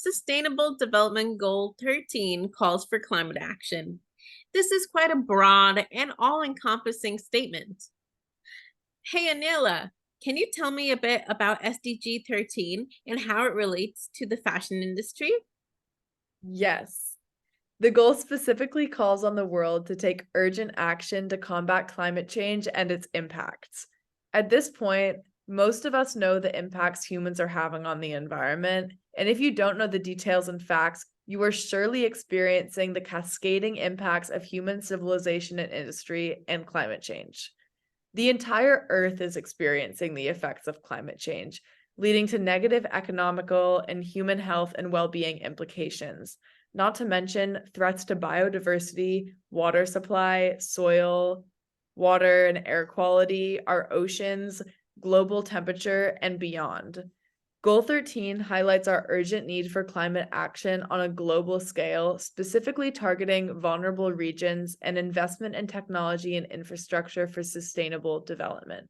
Sustainable Development Goal 13 calls for climate action. This is quite a broad and all encompassing statement. Hey, Anila, can you tell me a bit about SDG 13 and how it relates to the fashion industry? Yes. The goal specifically calls on the world to take urgent action to combat climate change and its impacts. At this point, most of us know the impacts humans are having on the environment, and if you don't know the details and facts, you are surely experiencing the cascading impacts of human civilization and industry and climate change. The entire Earth is experiencing the effects of climate change, leading to negative economical and human health and well-being implications, not to mention threats to biodiversity, water supply, soil, water and air quality, our oceans, global temperature, and beyond. Goal 13 highlights our urgent need for climate action on a global scale, specifically targeting vulnerable regions and investment in technology and infrastructure for sustainable development.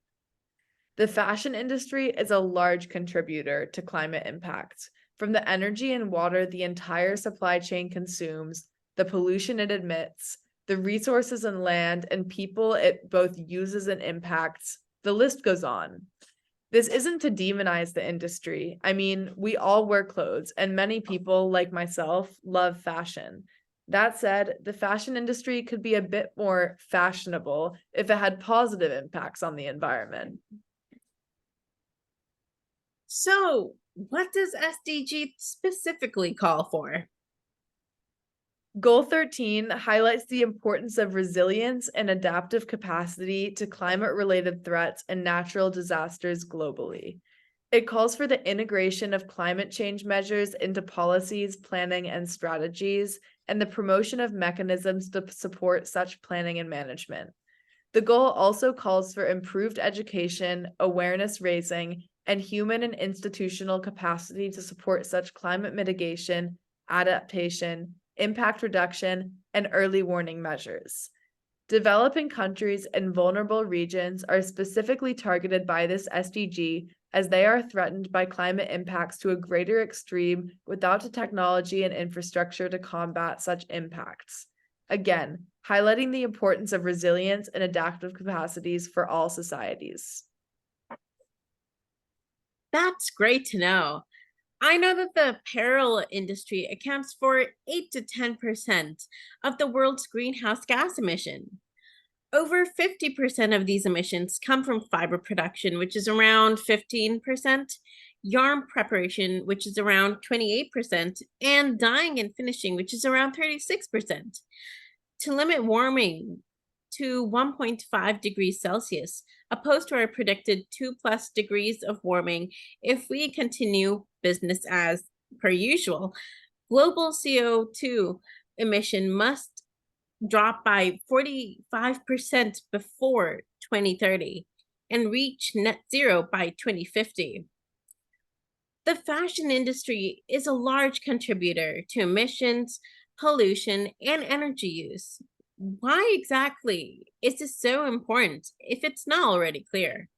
The fashion industry is a large contributor to climate impacts. From the energy and water the entire supply chain consumes, the pollution it emits, the resources and land and people it both uses and impacts, the list goes on. This isn't to demonize the industry. I mean, we all wear clothes, and many people, like myself, love fashion. That said, the fashion industry could be a bit more fashionable if it had positive impacts on the environment. So, what does SDG specifically call for? Goal 13 highlights the importance of resilience and adaptive capacity to climate related threats and natural disasters globally. It calls for the integration of climate change measures into policies, planning, and strategies, and the promotion of mechanisms to support such planning and management. The goal also calls for improved education, awareness raising, and human and institutional capacity to support such climate mitigation, adaptation, impact reduction, and early warning measures. Developing countries and vulnerable regions are specifically targeted by this SDG as they are threatened by climate impacts to a greater extreme without the technology and infrastructure to combat such impacts. Again, highlighting the importance of resilience and adaptive capacities for all societies. That's great to know. I know that the apparel industry accounts for 8 to 10% of the world's greenhouse gas emission. Over 50% of these emissions come from fiber production, which is around 15%, yarn preparation, which is around 28%, and dyeing and finishing, which is around 36%. To limit warming to 1.5 degrees Celsius, opposed to our predicted 2 plus degrees of warming if we continue business as per usual, global CO2 emission must drop by 45% before 2030 and reach net zero by 2050. The fashion industry is a large contributor to emissions, pollution, and energy use. Why exactly is this so important if it's not already clear?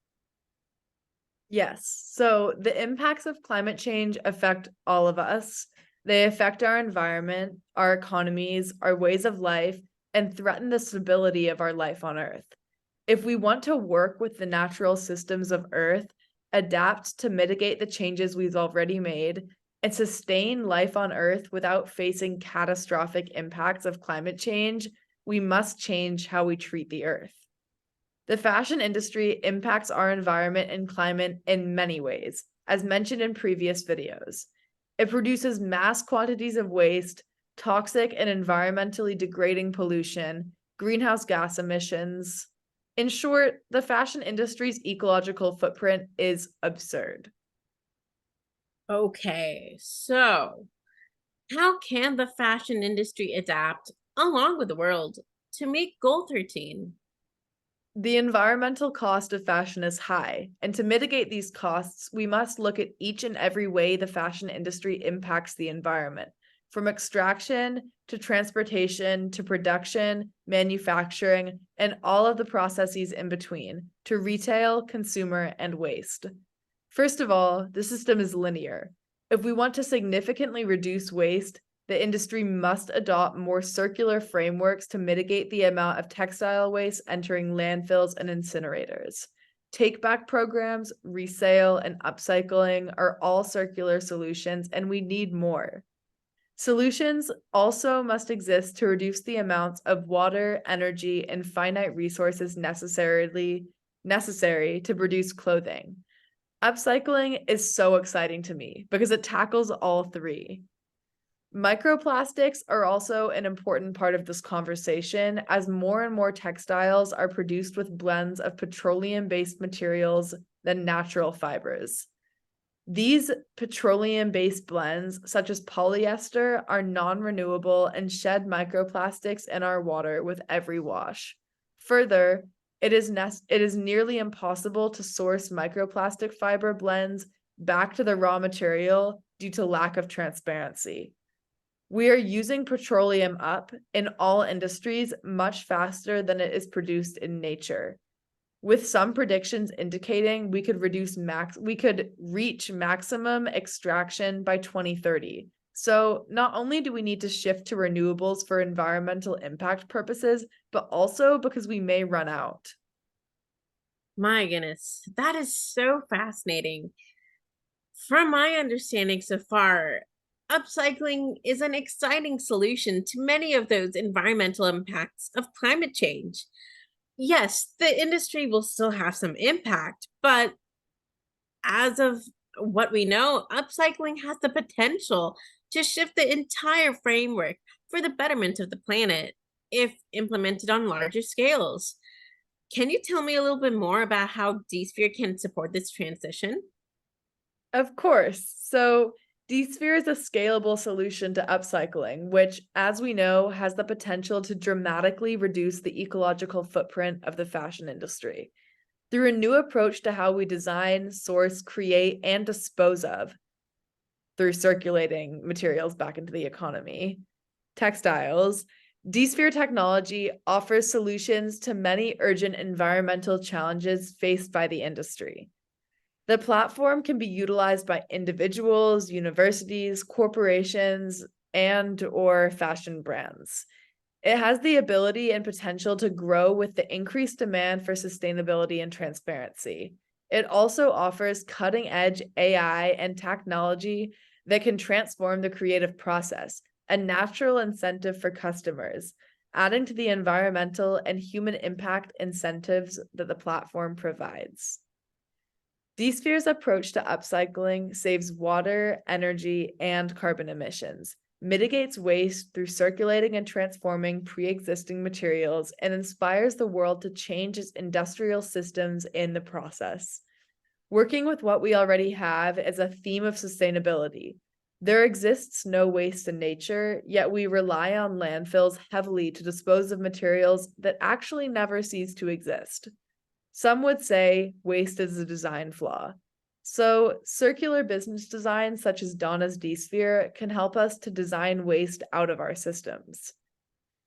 Yes, so the impacts of climate change affect all of us. They affect our environment, our economies, our ways of life, and threaten the stability of our life on Earth. If we want to work with the natural systems of Earth, adapt to mitigate the changes we've already made, and sustain life on Earth without facing catastrophic impacts of climate change, we must change how we treat the Earth. The fashion industry impacts our environment and climate in many ways, as mentioned in previous videos. It produces mass quantities of waste, toxic and environmentally degrading pollution, greenhouse gas emissions. In short, the fashion industry's ecological footprint is absurd. Okay, so how can the fashion industry adapt along with the world to meet Goal 13? The environmental cost of fashion is high, and to mitigate these costs, we must look at each and every way the fashion industry impacts the environment, from extraction to transportation to production, manufacturing, and all of the processes in between, to retail, consumer, and waste. First of all, the system is linear. If we want to significantly reduce waste, the industry must adopt more circular frameworks to mitigate the amount of textile waste entering landfills and incinerators. Take-back programs, resale, and upcycling are all circular solutions, and we need more. Solutions also must exist to reduce the amounts of water, energy, and finite resources necessary to produce clothing. Upcycling is so exciting to me because it tackles all three. Microplastics are also an important part of this conversation as more and more textiles are produced with blends of petroleum-based materials than natural fibers. These petroleum-based blends, such as polyester, are non-renewable and shed microplastics in our water with every wash. Further, it is nearly impossible to source microplastic fiber blends back to the raw material due to lack of transparency. We are using petroleum up in all industries much faster than it is produced in nature, with some predictions indicating we could reach maximum extraction by 2030. So not only do we need to shift to renewables for environmental impact purposes, but also because we may run out. My goodness, that is so fascinating. From my understanding so far, upcycling is an exciting solution to many of those environmental impacts of climate change. Yes, the industry will still have some impact, but as of what we know, upcycling has the potential to shift the entire framework for the betterment of the planet if implemented on larger scales. Can you tell me a little bit more about how DSphere can support this transition? Of course. So DSphere is a scalable solution to upcycling, which, as we know, has the potential to dramatically reduce the ecological footprint of the fashion industry. Through a new approach to how we design, source, create, and dispose of, through circulating materials back into the economy, textiles, DSphere technology offers solutions to many urgent environmental challenges faced by the industry. The platform can be utilized by individuals, universities, corporations, and/or fashion brands. It has the ability and potential to grow with the increased demand for sustainability and transparency. It also offers cutting-edge AI and technology that can transform the creative process, a natural incentive for customers, adding to the environmental and human impact incentives that the platform provides. DSphere's approach to upcycling saves water, energy, and carbon emissions, mitigates waste through circulating and transforming pre-existing materials, and inspires the world to change its industrial systems in the process. Working with what we already have is a theme of sustainability. There exists no waste in nature, yet we rely on landfills heavily to dispose of materials that actually never cease to exist. Some would say waste is a design flaw. So, circular business design, such as Donna's DSphere, can help us to design waste out of our systems.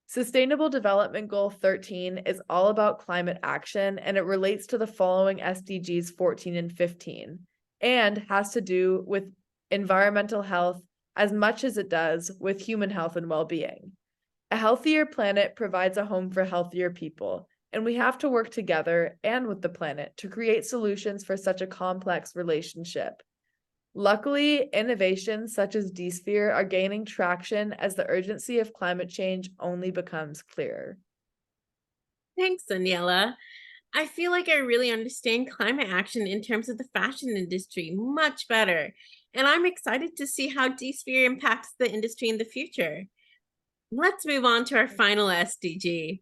Sustainable Development Goal 13 is all about climate action, and it relates to the following SDGs 14 and 15, and has to do with environmental health as much as it does with human health and well-being. A healthier planet provides a home for healthier people, and we have to work together and with the planet to create solutions for such a complex relationship. Luckily, innovations such as DSphere are gaining traction as the urgency of climate change only becomes clearer. Thanks, Daniela. I feel like I really understand climate action in terms of the fashion industry much better, and I'm excited to see how DSphere impacts the industry in the future. Let's move on to our final SDG.